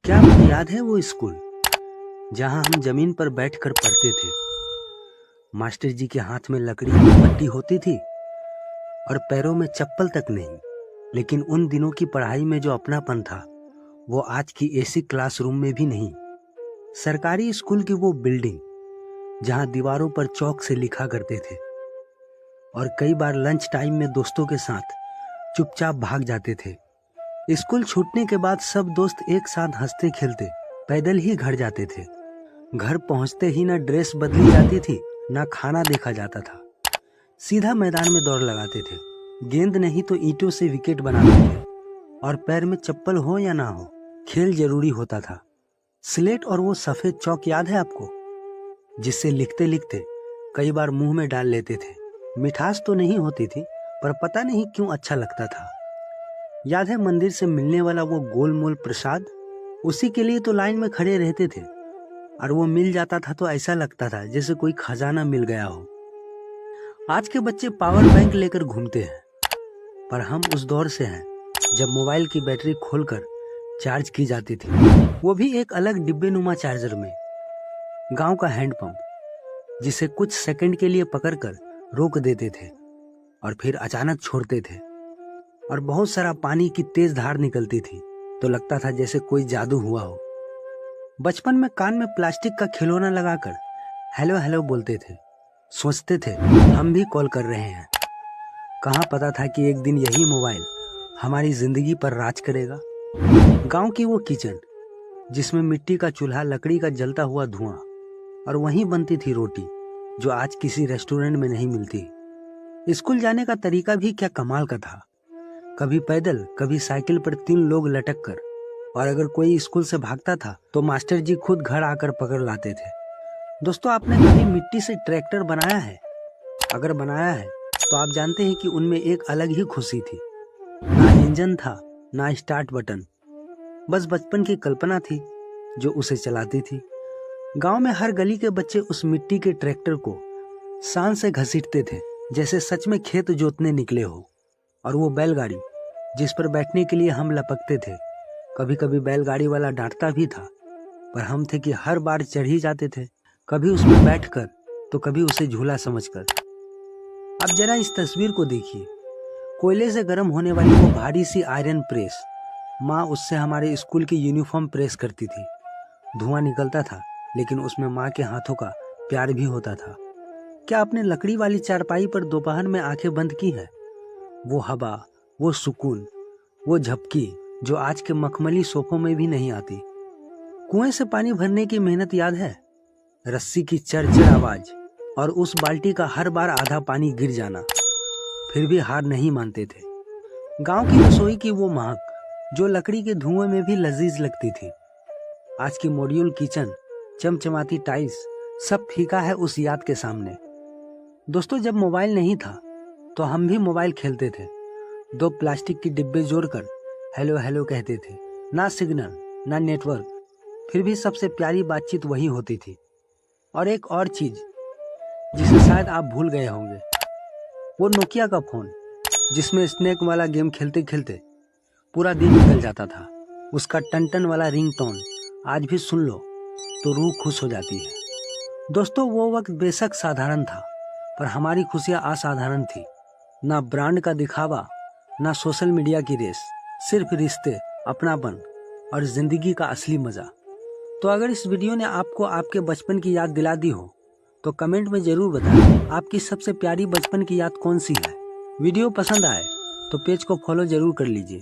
क्या आपको याद है वो स्कूल जहां हम जमीन पर बैठकर पढ़ते थे? मास्टर जी के हाथ में लकड़ी की पट्टी होती थी और पैरों में चप्पल तक नहीं। लेकिन उन दिनों की पढ़ाई में जो अपनापन था वो आज की एसी क्लासरूम में भी नहीं। सरकारी स्कूल की वो बिल्डिंग जहां दीवारों पर चौक से लिखा करते थे और कई बार लंच टाइम में दोस्तों के साथ चुपचाप भाग जाते थे। स्कूल छूटने के बाद सब दोस्त एक साथ हंसते खेलते पैदल ही घर जाते थे। घर पहुंचते ही ना ड्रेस बदली जाती थी, ना खाना देखा जाता था। सीधा मैदान में दौड़ लगाते थे। गेंद नहीं तो ईंटों से विकेट बनाते थे और पैर में चप्पल हो या ना हो, खेल जरूरी होता था। स्लेट और वो सफेद चौक याद है आपको, जिससे लिखते लिखते कई बार मुंह में डाल लेते थे। मिठास तो नहीं होती थी पर पता नहीं क्यों अच्छा लगता था। याद है मंदिर से मिलने वाला वो गोल मोल प्रसाद? उसी के लिए तो लाइन में खड़े रहते थे और वो मिल जाता था तो ऐसा लगता था जैसे कोई खजाना मिल गया हो। आज के बच्चे पावर बैंक लेकर घूमते हैं, पर हम उस दौर से हैं जब मोबाइल की बैटरी खोलकर चार्ज की जाती थी, वो भी एक अलग डिब्बे नुमा चार्जर में। गांव का हैंडपंप जिसे कुछ सेकंड के लिए पकड़कर रोक देते थे और फिर अचानक छोड़ते थे और बहुत सारा पानी की तेज धार निकलती थी तो लगता था जैसे कोई जादू हुआ हो। बचपन में कान में प्लास्टिक का खिलौना लगाकर हेलो हेलो बोलते थे, सोचते थे हम भी कॉल कर रहे हैं। कहाँ पता था कि एक दिन यही मोबाइल हमारी जिंदगी पर राज करेगा। गांव की वो किचन जिसमें मिट्टी का चूल्हा, लकड़ी का जलता हुआ धुआं और वहीं बनती थी रोटी जो आज किसी रेस्टोरेंट में नहीं मिलती। स्कूल जाने का तरीका भी क्या कमाल का था। कभी पैदल, कभी साइकिल पर 3 लोग लटक कर, और अगर कोई स्कूल से भागता था तो मास्टर जी खुद घर आकर पकड़ लाते थे। दोस्तों, आपने कभी मिट्टी से ट्रैक्टर बनाया है? अगर बनाया है तो आप जानते हैं कि उनमें एक अलग ही खुशी थी। ना इंजन था, ना स्टार्ट बटन, बस बचपन की कल्पना थी जो उसे चलाती थी। गांव में हर गली के बच्चे उस मिट्टी के ट्रैक्टर को शान से घसीटते थे जैसे सच में खेत जोतने निकले हो। और वो बैलगाड़ी जिस पर बैठने के लिए हम लपकते थे, कभी कभी बैलगाड़ी वाला डांटता भी था, पर हम थे कि हर बार चढ़ ही जाते थे, कभी उसमें बैठकर तो कभी उसे झूला समझकर। अब जरा इस तस्वीर को देखिए, कोयले से गर्म होने वाली वो भारी सी आयरन प्रेस। माँ उससे हमारे स्कूल की यूनिफॉर्म प्रेस करती थी। धुआं निकलता था लेकिन उसमें माँ के हाथों का प्यार भी होता था। क्या आपने लकड़ी वाली चारपाई पर दोपहर में आंखें बंद की है? वो हवा, वो सुकून, वो झपकी जो आज के मखमली सोफों में भी नहीं आती। कुएं से पानी भरने की मेहनत याद है? रस्सी की चरचर आवाज और उस बाल्टी का हर बार आधा पानी गिर जाना, फिर भी हार नहीं मानते थे। गांव की रसोई की वो महक जो लकड़ी के धुएं में भी लजीज लगती थी। आज की मॉड्यूल किचन, चमचमाती टाइल्स, सब फीका है उस याद के सामने। दोस्तों, जब मोबाइल नहीं था तो हम भी मोबाइल खेलते थे। 2 प्लास्टिक की डिब्बे जोड़कर हेलो हेलो कहते थे। ना सिग्नल, ना नेटवर्क, फिर भी सबसे प्यारी बातचीत वही होती थी। और एक और चीज जिसे शायद आप भूल गए होंगे, वो नोकिया का फोन जिसमें स्नेक वाला गेम खेलते खेलते पूरा दिन निकल जाता था। उसका टन वाला रिंगटोन आज भी सुन लो तो रूह खुश हो जाती है। दोस्तों, वो वक्त बेशक साधारण था पर हमारी खुशियां असाधारण थी। ना ब्रांड का दिखावा, ना सोशल मीडिया की रेस, सिर्फ रिश्ते, अपनापन और जिंदगी का असली मजा। तो अगर इस वीडियो ने आपको आपके बचपन की याद दिला दी हो तो कमेंट में जरूर बताएं आपकी सबसे प्यारी बचपन की याद कौन सी है। वीडियो पसंद आए तो पेज को फॉलो जरूर कर लीजिए।